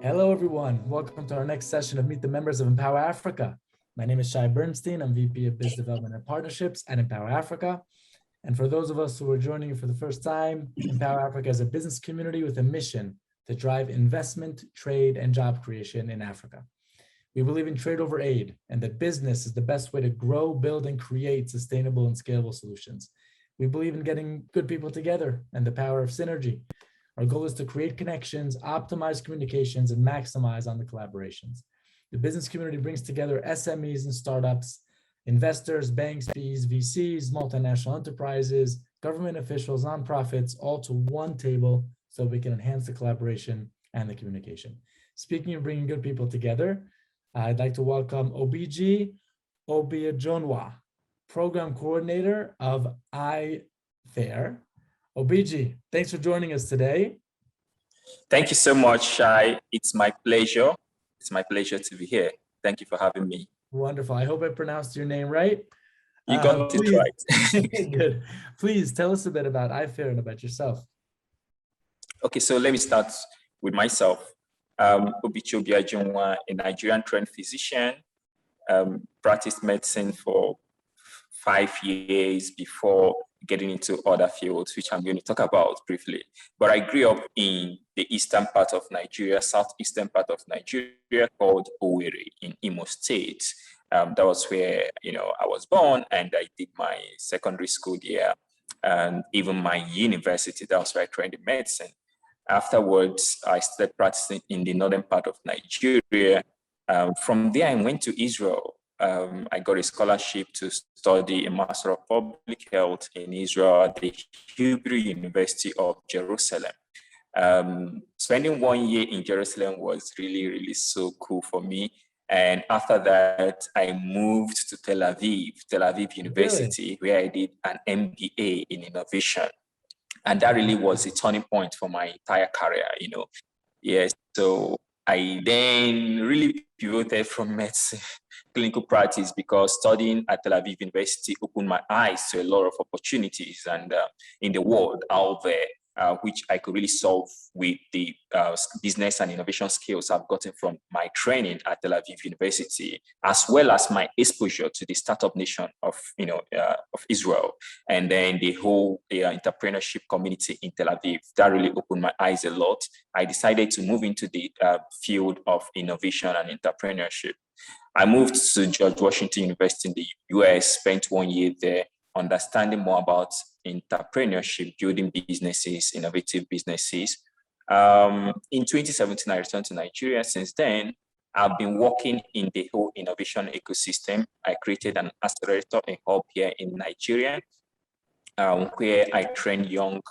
Hello, everyone. Welcome to our next session of Meet the Members of Empower Africa. My name is Shai Bernstein. I'm VP of Biz Development and Partnerships at Empower Africa. And for those of us who are joining you for the first time, Empower Africa is a business community with a mission to drive investment, trade, and job creation in Africa. We believe in trade over aid and that business is the best way to grow, build, and create sustainable and scalable solutions. We believe in getting good people together and the power of synergy. Our goal is to create connections, optimize communications, and maximize on the collaborations. The business community brings together SMEs and startups, investors, banks, VCs, multinational enterprises, government officials, nonprofits, all to one table so we can enhance the collaboration and the communication. Speaking of bringing good people together, I'd like to welcome Obichi Obiajunwa, Program Coordinator of iFair. Obichi, thanks for joining us today. Thank you so much, Shai. It's my pleasure. It's my pleasure to be here. Thank you for having me. Wonderful. I hope I pronounced your name right. You got it right. Good. Please tell us a bit about iFair and about yourself. Okay, so let me start with myself. Obichi Obiajunwa, a Nigerian trained physician, practiced medicine for 5 years before getting into other fields, which I'm going to talk about briefly. But I grew up in the eastern part of Nigeria, southeastern part of Nigeria, called Owerri in Imo State. That was where I was born, and I did my secondary school there, and even my university. That was where I trained in medicine. Afterwards, I started practicing in the northern part of Nigeria. From there, I went to Israel. I got a scholarship to study a Master of Public Health in Israel at the Hebrew University of Jerusalem. Spending 1 year in Jerusalem was really, really so cool for me. And after that, I moved to Tel Aviv University, where I did an MBA in innovation. And that really was a turning point for my entire career, Yes, so I then really pivoted from medicine, clinical practice, because studying at Tel Aviv University opened my eyes to a lot of opportunities and in the world out there, which I could really solve with the business and innovation skills I've gotten from my training at Tel Aviv University, as well as my exposure to the startup nation of Israel, and then the whole entrepreneurship community in Tel Aviv. That really opened my eyes a lot. I decided to move into the field of innovation and entrepreneurship. I moved to George Washington University in the US, spent 1 year there, understanding more about entrepreneurship, building businesses, innovative businesses. In 2017, I returned to Nigeria. Since then, I've been working in the whole innovation ecosystem. I created an accelerator, a hub here in Nigeria, where I train young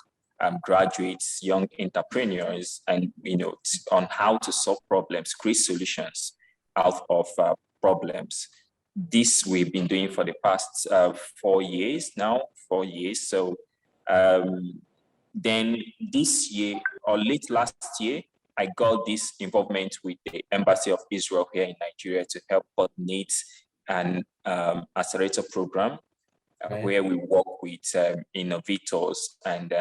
graduates, young entrepreneurs, and on how to solve problems, create solutions out of problems. This we've been doing for the past 4 years now, 4 years. So then this year, or late last year, I got this involvement with the Embassy of Israel here in Nigeria to help coordinate an accelerator program where we work with innovators and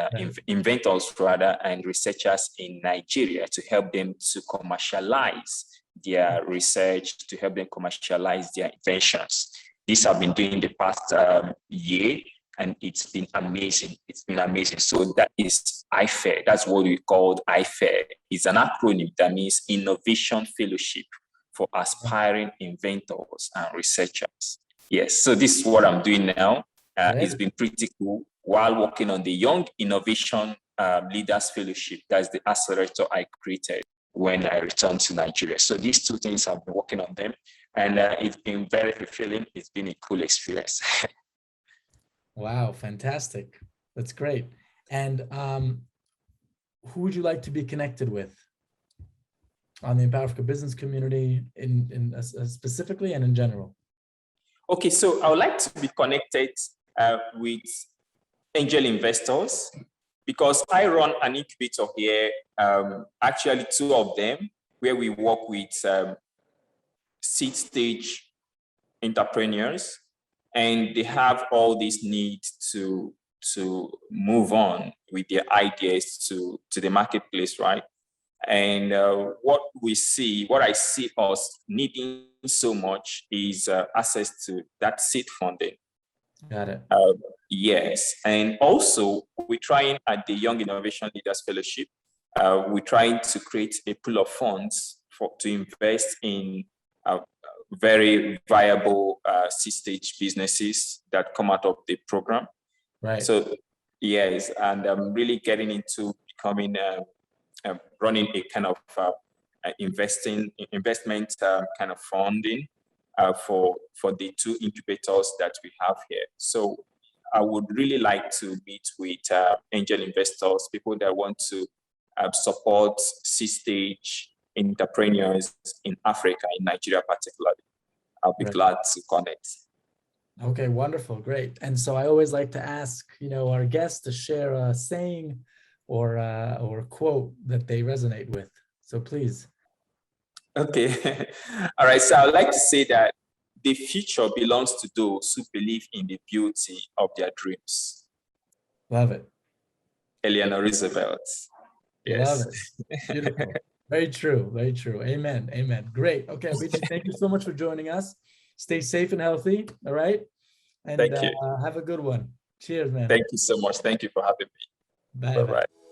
inventors rather, and researchers in Nigeria to help them to commercialize their research, to help them commercialize their inventions. This I've been doing the past year, and it's been amazing. It's been amazing. So that is iFair. That's what we called iFair. It's an acronym that means Innovation Fellowship for Aspiring Inventors and Researchers. Yes, so this is what I'm doing now. It's been pretty cool while working on the Young Innovation Leaders Fellowship. That's the accelerator I created when I returned to Nigeria. So these two things I've been working on them, and it's been very fulfilling. It's been a cool experience. Wow, fantastic. That's great. And who would you like to be connected with on the Empower Africa business community in specifically and in general? Okay, so I would like to be connected with angel investors, because I run an incubator here, actually 2 of them, where we work with seed stage entrepreneurs, and they have all these needs to move on with their ideas to the marketplace, right? And what I see us needing so much is access to that seed funding. Got it. Yes, and also we're trying at the Young Innovation Leaders Fellowship, we're trying to create a pool of funds to invest in very viable seed-stage businesses that come out of the program. Right. So yes, and I'm really getting into becoming running a kind of investment kind of funding for the 2 incubators that we have here. So I would really like to meet with angel investors, people that want to support seed-stage entrepreneurs in Africa, in Nigeria particularly. I'll be glad to connect. Okay, wonderful, great. And so I always like to ask, our guests to share a saying or a quote that they resonate with. So please. Okay. All right. So I would like to say that the future belongs to those who believe in the beauty of their dreams. Love it. Eleanor Roosevelt. Yes. Love it. Beautiful. Very true. Very true. Amen. Amen. Great. Okay, Obichi, thank you so much for joining us. Stay safe and healthy. All right. And Thank you. Have a good one. Cheers, man. Thank you so much. Thank you for having me. Bye. Bye-bye.